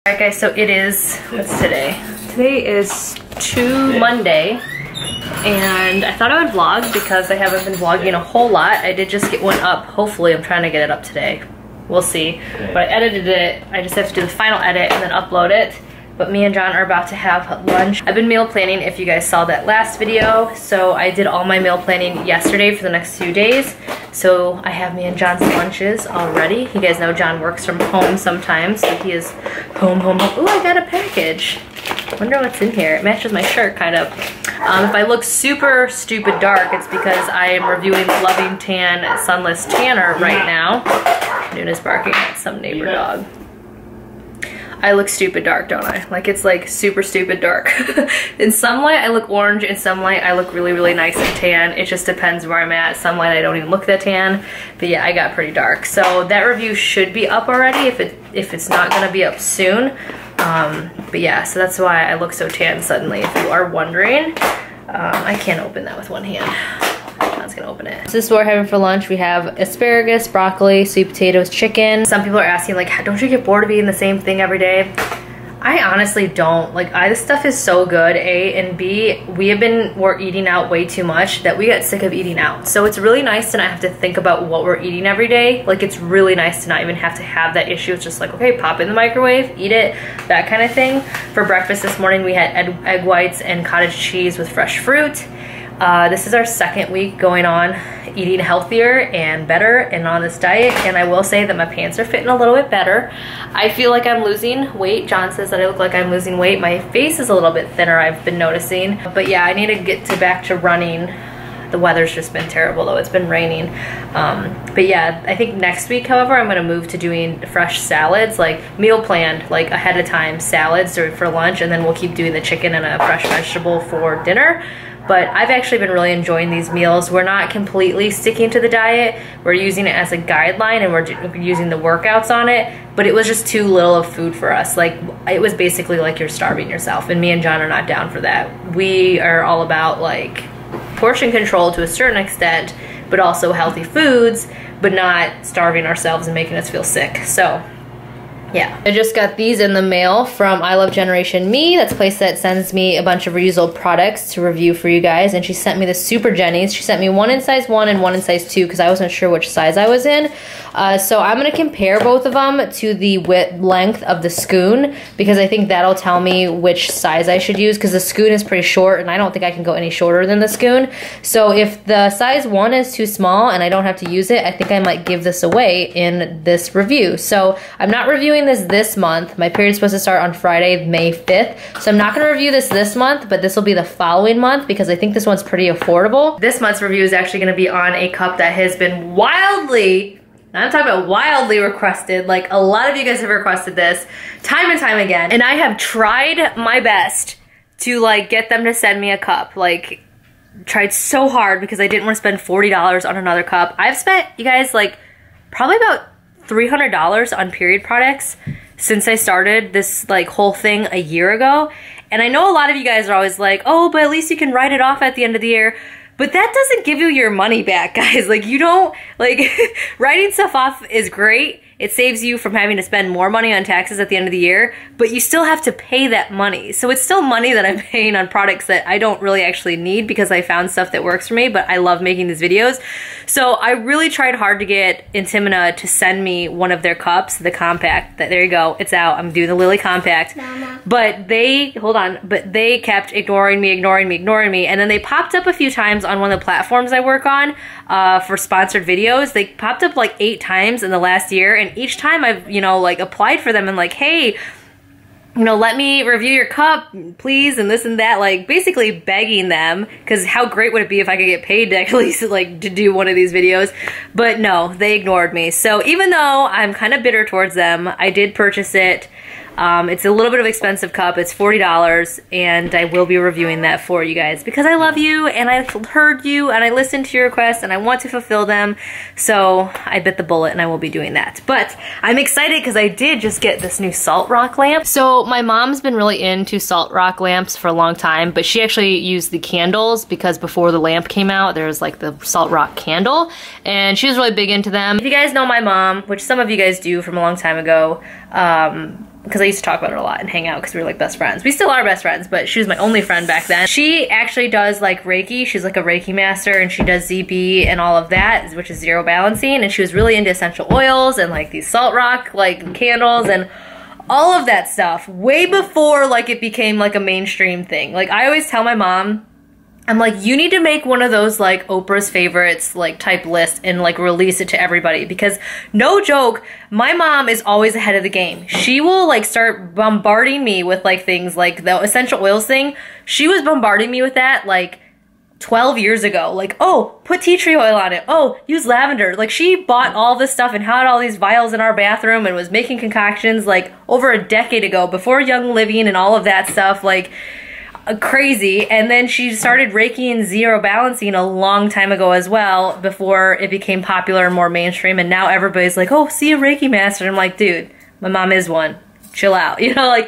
Alright guys, so it is, what's today? Today is Monday, and I thought I would vlog because I haven't been vlogging a whole lot. I did just get one up. Hopefully I'm trying to get it up today. We'll see. But I edited it. I just have to do the final edit and then upload it. But me and John are about to have lunch. I've been meal planning if you guys saw that last video. So I did all my meal planning yesterday for the next few days. So I have me and John's lunches already. You guys know John works from home sometimes, so he is home. Ooh, I got a package. Wonder what's in here. It matches my shirt, kind of. If I look super stupid dark, it's because I am reviewing Loving Tan Sunless Tanner right now. Nuna's barking at some neighbor dog. I look stupid dark, don't I? Like, it's like super stupid dark. In some light, I look orange. In some light, I look really, really nice and tan. It just depends where I'm at. Some light, I don't even look that tan. But yeah, I got pretty dark. So that review should be up already if it's not gonna be up soon. But yeah, so that's why I look so tan suddenly, if you are wondering. I can't open that with one hand. John's gonna open it. So this is what we're having for lunch. We have asparagus, broccoli, sweet potatoes, chicken. Some people are asking, like, don't you get bored of eating the same thing every day? I honestly don't. Like, this stuff is so good, A, and B, we're eating out way too much that we get sick of eating out. So it's really nice to not have to think about what we're eating every day. Like, it's really nice to not even have to have that issue. It's just like, okay, pop in the microwave, eat it, that kind of thing. For breakfast this morning, we had egg whites and cottage cheese with fresh fruit. This is our second week going on eating healthier and better and on this diet, and I will say that my pants are fitting a little bit better. I feel like I'm losing weight. John says that I look like I'm losing weight. My face is a little bit thinner, I've been noticing. But yeah, I need to get back to running. The weather's just been terrible though, it's been raining. But yeah, I think next week, however, I'm gonna move to doing fresh salads, like meal planned, like ahead of time salads for lunch, and then we'll keep doing the chicken and a fresh vegetable for dinner. But I've actually been really enjoying these meals. We're not completely sticking to the diet. We're using it as a guideline, and we're using the workouts on it, but it was just too little of food for us. Like, it was basically like you're starving yourself, and me and John are not down for that. We are all about like portion control to a certain extent, but also healthy foods, but not starving ourselves and making us feel sick. So yeah, I just got these in the mail from I Love Generation Me. That's a place that sends me a bunch of reusable products to review for you guys. And she sent me the Super Jennies. She sent me one in size 1 and one in size 2 because I wasn't sure which size I was in. So I'm going to compare both of them to the length of the Scoon because I think that'll tell me which size I should use, because the Scoon is pretty short and I don't think I can go any shorter than the Scoon. So if the size 1 is too small and I don't have to use it, I think I might give this away in this review. So I'm not reviewing this month. My period's supposed to start on Friday, May 5th. So I'm not going to review this month, but this will be the following month because I think this one's pretty affordable. This month's review is actually going to be on a cup that has been wildly, I'm talking about wildly requested. Like, a lot of you guys have requested this time and time again. And I have tried my best to like get them to send me a cup. Like, tried so hard because I didn't want to spend $40 on another cup. I've spent, you guys, like probably about $300 on period products since I started this like whole thing a year ago. And I know a lot of you guys are always like, oh, but at least you can write it off at the end of the year. But that doesn't give you your money back, guys. Like, you don't, like, writing stuff off is great. It saves you from having to spend more money on taxes at the end of the year, but you still have to pay that money. So it's still money that I'm paying on products that I don't really actually need because I found stuff that works for me, but I love making these videos. So I really tried hard to get Intimina to send me one of their cups, the compact. There you go, it's out. I'm doing the Lily compact. Mama. But they, hold on, but they kept ignoring me, and then they popped up a few times on one of the platforms I work on for sponsored videos. They popped up like 8 times in the last year, and each time I've, you know, like applied for them and like, hey, you know, let me review your cup, please, and this and that, like basically begging them, because how great would it be if I could get paid to at least like to do one of these videos. But no, they ignored me. So even though I'm kind of bitter towards them, I did purchase it. It's a little bit of an expensive cup. It's $40, and I will be reviewing that for you guys because I love you, and I heard you, and I listened to your requests, and I want to fulfill them. So I bit the bullet, and I will be doing that. But I'm excited because I did just get this new salt rock lamp. So my mom's been really into salt rock lamps for a long time, but she actually used the candles because before the lamp came out, there was like the salt rock candle, and she was really big into them. If you guys know my mom, which some of you guys do from a long time ago, because I used to talk about it a lot and hang out because we were like best friends. We still are best friends, but she was my only friend back then. She actually does like Reiki. She's like a Reiki master, and she does ZB and all of that, which is zero balancing. And she was really into essential oils and like these salt rock like candles and all of that stuff way before like it became like a mainstream thing. Like I always tell my mom, I'm like, you need to make one of those like Oprah's favorites like type list and like release it to everybody, because no joke, my mom is always ahead of the game. She will like start bombarding me with like things like the essential oils thing. She was bombarding me with that like 12 years ago. Like, oh, put tea tree oil on it. Oh, use lavender. Like she bought all this stuff and had all these vials in our bathroom and was making concoctions like over a decade ago, before Young Living and all of that stuff. Like crazy. And then she started Reiki and zero balancing a long time ago as well, before it became popular and more mainstream. And now everybody's like, oh, see a Reiki master. I'm like, dude, my mom is one. Chill out. You know, like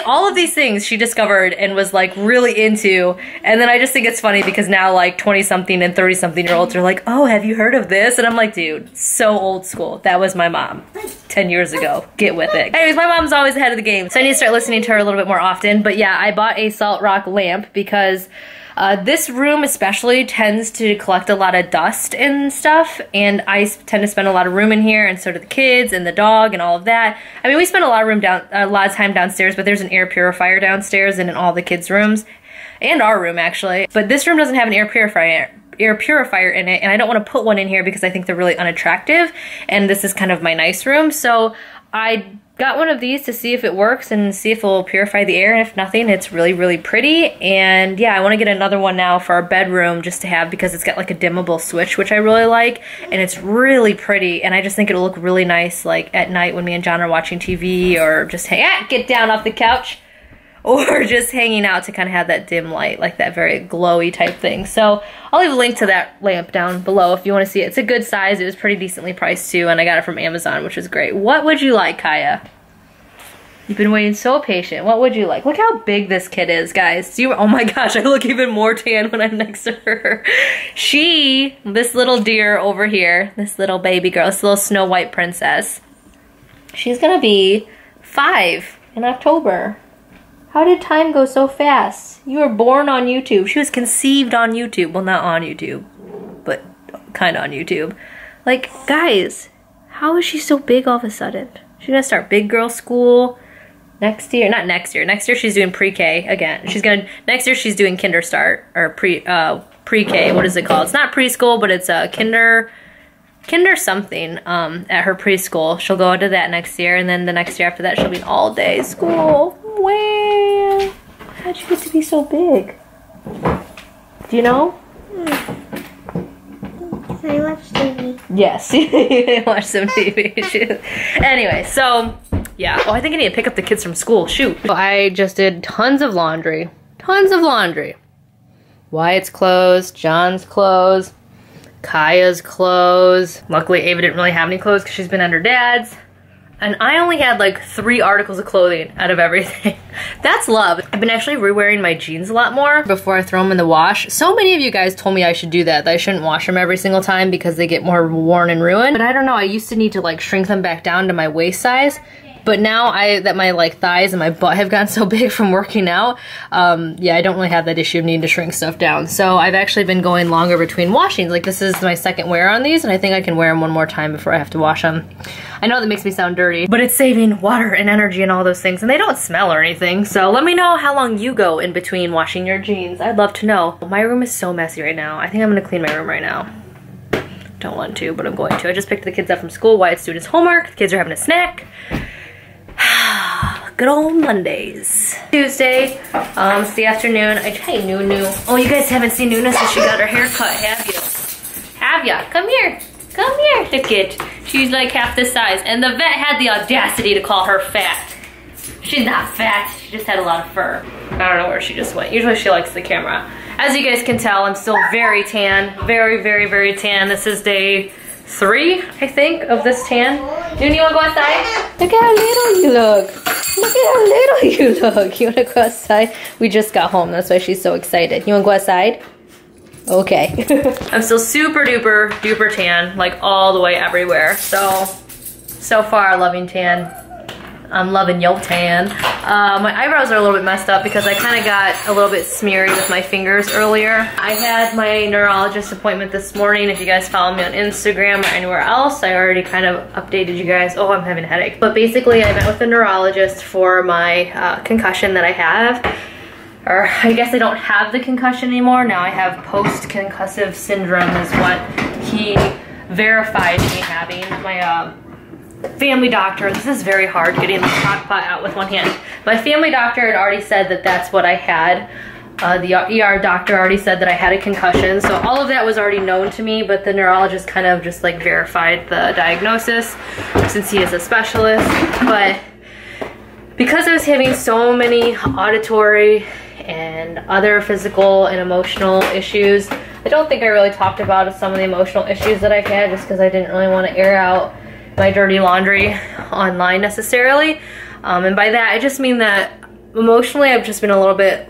all of these things she discovered and was like really into. And then I just think it's funny because now like 20 something and 30 something year olds are like, oh, have you heard of this? And I'm like, dude, so old school. That was my mom 10 years ago. Get with it. Anyways, my mom's always ahead of the game, so I need to start listening to her a little bit more often. But yeah, I bought a salt rock lamp because this room especially tends to collect a lot of dust and stuff, and I tend to spend a lot of room in here, and so do the kids and the dog and all of that. I mean, we spend a lot of time downstairs, but there's an air purifier downstairs and in all the kids' rooms, and our room actually. But this room doesn't have an air purifier in it, and I don't want to put one in here because I think they're really unattractive, and this is kind of my nice room. So I got one of these to see if it works and see if it will purify the air, and if nothing, it's really, really pretty. And yeah, I want to get another one now for our bedroom just to have, because it's got like a dimmable switch, which I really like, and it's really pretty, and I just think it'll look really nice like at night when me and John are watching TV, or just get down off the couch, or just hanging out to kind of have that dim light, like that very glowy type thing. So I'll leave a link to that lamp down below if you want to see it. It's a good size. It was pretty decently priced too, and I got it from Amazon, which was great. What would you like, Kaya? You've been waiting so patient. What would you like? Look how big this kid is, guys. Oh my gosh, I look even more tan when I'm next to her. This little deer over here, this little baby girl, this little Snow White princess, she's gonna be 5 in October. How did time go so fast? You were born on YouTube. She was conceived on YouTube. Well, not on YouTube, but kind of on YouTube. Like, guys, how is she so big all of a sudden? She's gonna start big girl school next year. Not next year. Next year she's doing pre-K again. Next year she's doing kinder start, or pre-K. What is it called? It's not preschool, but it's a kinder something at her preschool. She'll go into that next year, and then the next year after that she'll be in all day school. Wow, how'd you get to be so big? Do you know? I watch TV. Yes, you watch some TV. Anyway, so yeah. Oh, I think I need to pick up the kids from school. Shoot. So I just did tons of laundry. Tons of laundry. Wyatt's clothes, John's clothes, Kaya's clothes. Luckily, Ava didn't really have any clothes because she's been under Dad's. And I only had like 3 articles of clothing out of everything. That's love. I've been actually re-wearing my jeans a lot more before I throw them in the wash. So many of you guys told me I should do that I shouldn't wash them every single time because they get more worn and ruined. But I don't know, I used to need to like shrink them back down to my waist size. But now that my like thighs and my butt have gotten so big from working out, yeah, I don't really have that issue of needing to shrink stuff down. So I've actually been going longer between washings. Like this is my second wear on these, and I think I can wear them one more time before I have to wash them. I know that makes me sound dirty, but it's saving water and energy and all those things, and they don't smell or anything. So let me know how long you go in between washing your jeans. I'd love to know. My room is so messy right now. I think I'm gonna clean my room right now. Don't want to, but I'm going to. I just picked the kids up from school. Wyatt's doing his homework. The kids are having a snack. Good old Mondays. Tuesday, it's the afternoon. Hey, Nunu. Oh, you guys haven't seen Nunu since she got her hair cut, have you? Have ya? Come here. Come here, look it. She's like half this size. And the vet had the audacity to call her fat. She's not fat. She just had a lot of fur. I don't know where she just went. Usually she likes the camera. As you guys can tell, I'm still very tan. Very, very, very tan. This is day 3, I think, of this tan. Nunu, you wanna go outside? Look how little you look. Look at how little you look. You wanna go outside? We just got home, that's why she's so excited. You wanna go outside? Okay. I'm still super duper duper tan, like all the way everywhere. So far loving tan. I'm loving yo tan. My eyebrows are a little bit messed up because I kind of got a little bit smeary with my fingers earlier. I had my neurologist appointment this morning. If you guys follow me on Instagram or anywhere else, I already kind of updated you guys. Oh, I'm having a headache. But basically, I met with a neurologist for my concussion that I have. Or I guess I don't have the concussion anymore. Now I have post-concussive syndrome is what he verified me having. My family doctor, this is very hard getting the hot pot out with one hand. My family doctor had already said that that's what I had. The ER doctor already said that I had a concussion, so all of that was already known to me, but the neurologist kind of just like verified the diagnosis since he is a specialist. But because I was having so many auditory and other physical and emotional issues, I don't think I really talked about some of the emotional issues that I've had just because I didn't really want to air out my dirty laundry online necessarily. And by that, I just mean that emotionally I've just been a little bit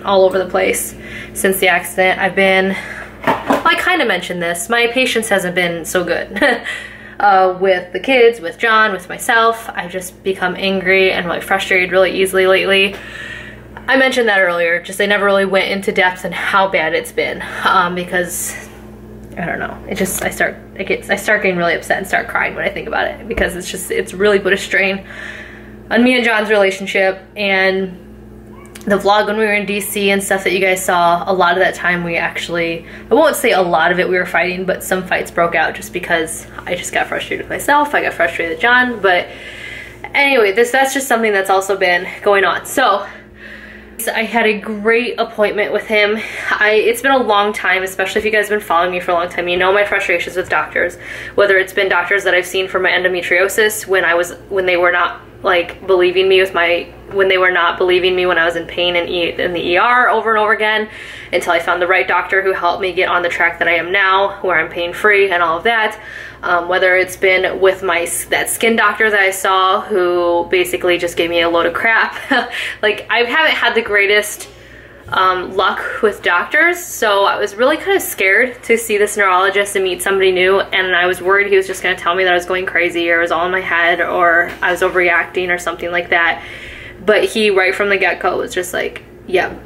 all over the place since the accident. I've been, well, I kind of mentioned this, my patience hasn't been so good. With the kids, with John, with myself. I've just become angry and really frustrated really easily lately. I mentioned that earlier, just I never really went into depth on how bad it's been because I don't know. It just I start getting really upset and start crying when I think about it because it's really put a strain on me and John's relationship. And the vlog when we were in DC and stuff that you guys saw, a lot of that time we actually, I won't say a lot of it we were fighting, but some fights broke out just because I just got frustrated with myself. I got frustrated with John. But anyway, that's just something that's also been going on. So I had a great appointment with him. It's been a long time, especially if you guys have been following me for a long time. You know my frustrations with doctors, whether it's been doctors that I've seen for my endometriosis when they were not like believing me when they were not believing me when I was in pain in the ER over and over again, until I found the right doctor who helped me get on the track that I am now, where I'm pain-free and all of that. Whether it's been with that skin doctor that I saw, who basically just gave me a load of crap. Like, I haven't had the greatest luck with doctors, so I was really kind of scared to see this neurologist and meet somebody new, and I was worried he was just going to tell me that I was going crazy, or it was all in my head, or I was overreacting or something like that. But he, right from the get-go, was just like, yep,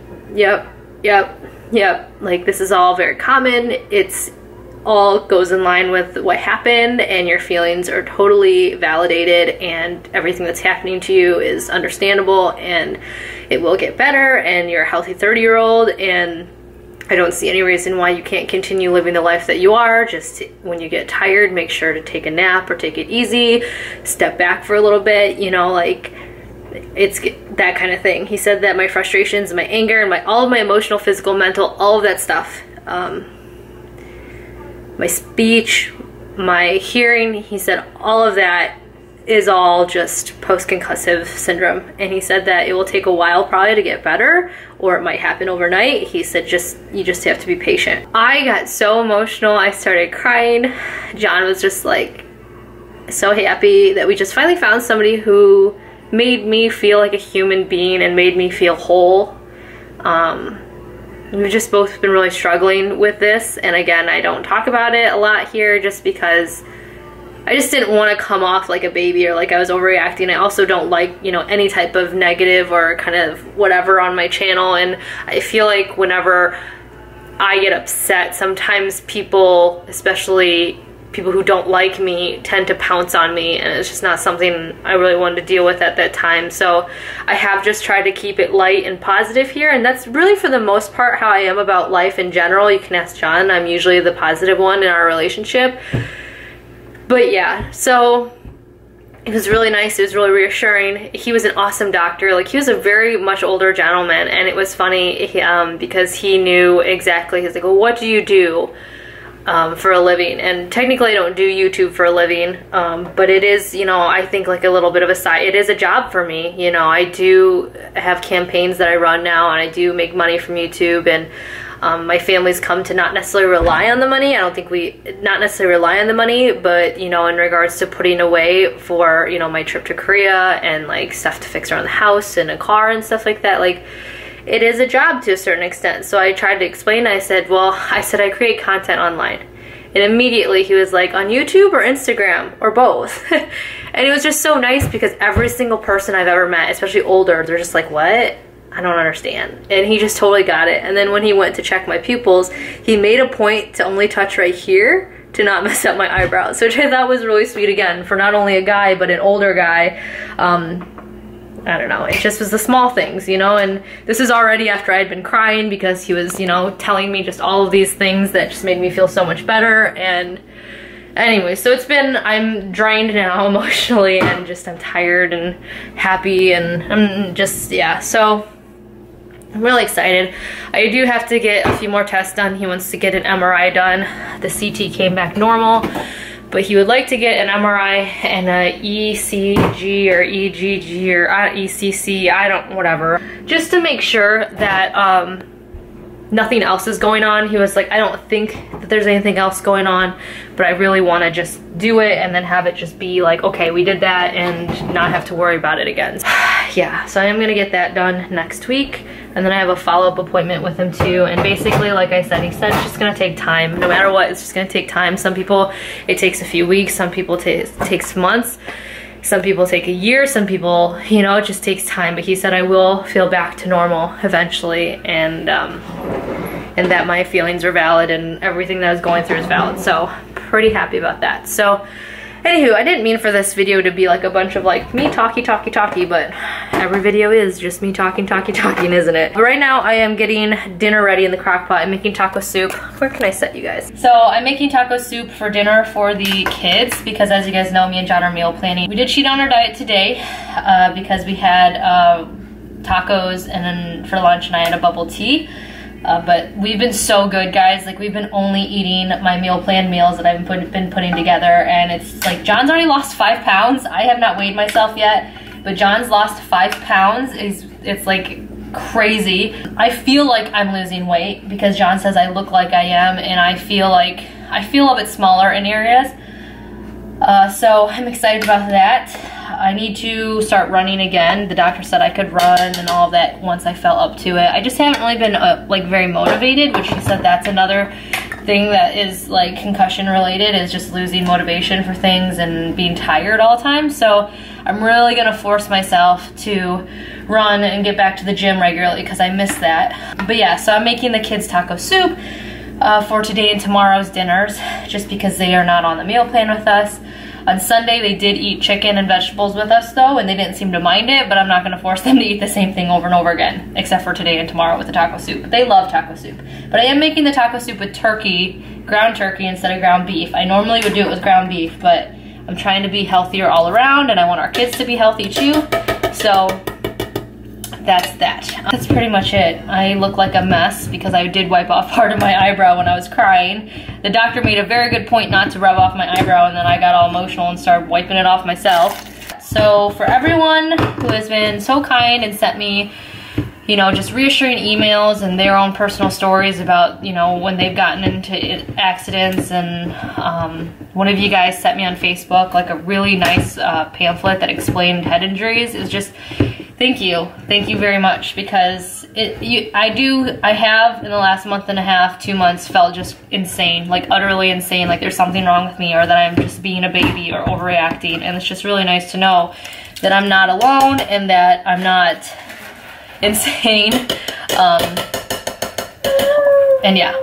like, this is all very common. It's all goes in line with what happened, and your feelings are totally validated, and everything that's happening to you is understandable, and it will get better, and you're a healthy 30-year-old, and I don't see any reason why you can't continue living the life that you are. Just when you get tired, make sure to take a nap or take it easy, step back for a little bit, you know, like, it's that kind of thing. He said that my frustrations, my anger, and all of my emotional, physical, mental, all of that stuff, my speech, my hearing, he said all of that is all just post-concussive syndrome. And he said that it will take a while probably to get better, or it might happen overnight. He said you just have to be patient. I got so emotional, I started crying. John was just like so happy that we just finally found somebody who made me feel like a human being and made me feel whole. We've just both been really struggling with this, and again, I don't talk about it a lot here just because I just didn't want to come off like a baby or like I was overreacting. I also don't like, you know, any type of negative or kind of whatever on my channel, and I feel like whenever I get upset, sometimes people, especially people who don't like me, tend to pounce on me, and it's just not something I really wanted to deal with at that time. So I have just tried to keep it light and positive here, and that's really for the most part how I am about life in general. You can ask John, I'm usually the positive one in our relationship. But yeah, so it was really nice, it was really reassuring. He was an awesome doctor. Like, he was a very much older gentleman, and it was funny because he knew exactly, he's like, well, what do you do for a living? And technically I don't do YouTube for a living, but it is, you know, I think like a little bit of a side, it is a job for me. You know, I do have campaigns that I run now, and I do make money from YouTube, and my family's come to not necessarily rely on the money. I don't think not necessarily rely on the money, but, you know, in regards to putting away for, you know, my trip to Korea and like stuff to fix around the house and a car and stuff like that, like, it is a job to a certain extent. So I tried to explain. I said I create content online. And immediately he was like, on YouTube or Instagram or both? And it was just so nice because every single person I've ever met, especially older, they're just like, what? I don't understand. And he just totally got it. And then when he went to check my pupils, he made a point to only touch right here to not mess up my eyebrows, which I thought was really sweet again for not only a guy, but an older guy. I don't know, it just was the small things, you know, and this is already after I'd been crying because he was, you know, telling me just all of these things that just made me feel so much better. And anyway, so it's been, I'm drained now emotionally and just I'm tired and happy and I'm just, yeah, so I'm really excited. I do have to get a few more tests done. He wants to get an MRI done. The CT came back normal, but he would like to get an MRI and a ECG or EGG or ECC, I don't, whatever, just to make sure that nothing else is going on. He was like, I don't think that there's anything else going on, but I really want to just do it and then have it just be like, okay, we did that and not have to worry about it again. Yeah, so I am gonna get that done next week, and then I have a follow-up appointment with him too. And basically, like I said, he said it's just gonna take time. No matter what, it's just gonna take time. Some people, it takes a few weeks. Some people it takes months. Some people take a year. Some people, you know, it just takes time. But he said I will feel back to normal eventually, and that my feelings are valid and everything that I was going through is valid. So pretty happy about that. So anywho, I didn't mean for this video to be like a bunch of like me talky, but every video is just me talking, isn't it? But right now I am getting dinner ready in the crock pot. I'm making taco soup. Where can I set you guys? So I'm making taco soup for dinner for the kids because, as you guys know, me and John are meal planning. We did cheat on our diet today because we had tacos and then for lunch and I had a bubble tea. But we've been so good, guys. Like, we've been only eating my meal plan meals that I've been putting together, and it's like John's already lost 5 pounds. I have not weighed myself yet, but John's lost 5 pounds. It's like crazy. I feel like I'm losing weight because John says I look like I am, and I feel a bit smaller in areas. So I'm excited about that. I need to start running again. The doctor said I could run and all of that once I felt up to it. I just haven't really been like very motivated, which she said that's another thing that is like concussion related, is just losing motivation for things and being tired all the time. So I'm really gonna force myself to run and get back to the gym regularly because I miss that. But yeah, so I'm making the kids taco soup for today and tomorrow's dinners just because they are not on the meal plan with us. On Sunday, they did eat chicken and vegetables with us though, and they didn't seem to mind it, but I'm not gonna force them to eat the same thing over and over again, except for today and tomorrow with the taco soup. They love taco soup. But I am making the taco soup with turkey, ground turkey instead of ground beef. I normally would do it with ground beef, but I'm trying to be healthier all around, and I want our kids to be healthy too, so that's that. That's pretty much it. I look like a mess because I did wipe off part of my eyebrow when I was crying. The doctor made a very good point not to rub off my eyebrow, and then I got all emotional and started wiping it off myself. So for everyone who has been so kind and sent me, you know, just reassuring emails and their own personal stories about, you know, when they've gotten into accidents, and one of you guys sent me on Facebook like a really nice pamphlet that explained head injuries. It was just, thank you very much, because I have in the last month and a half, 2 months, felt just insane, like utterly insane, like there's something wrong with me or that I'm just being a baby or overreacting, and it's just really nice to know that I'm not alone and that I'm not insane, and yeah.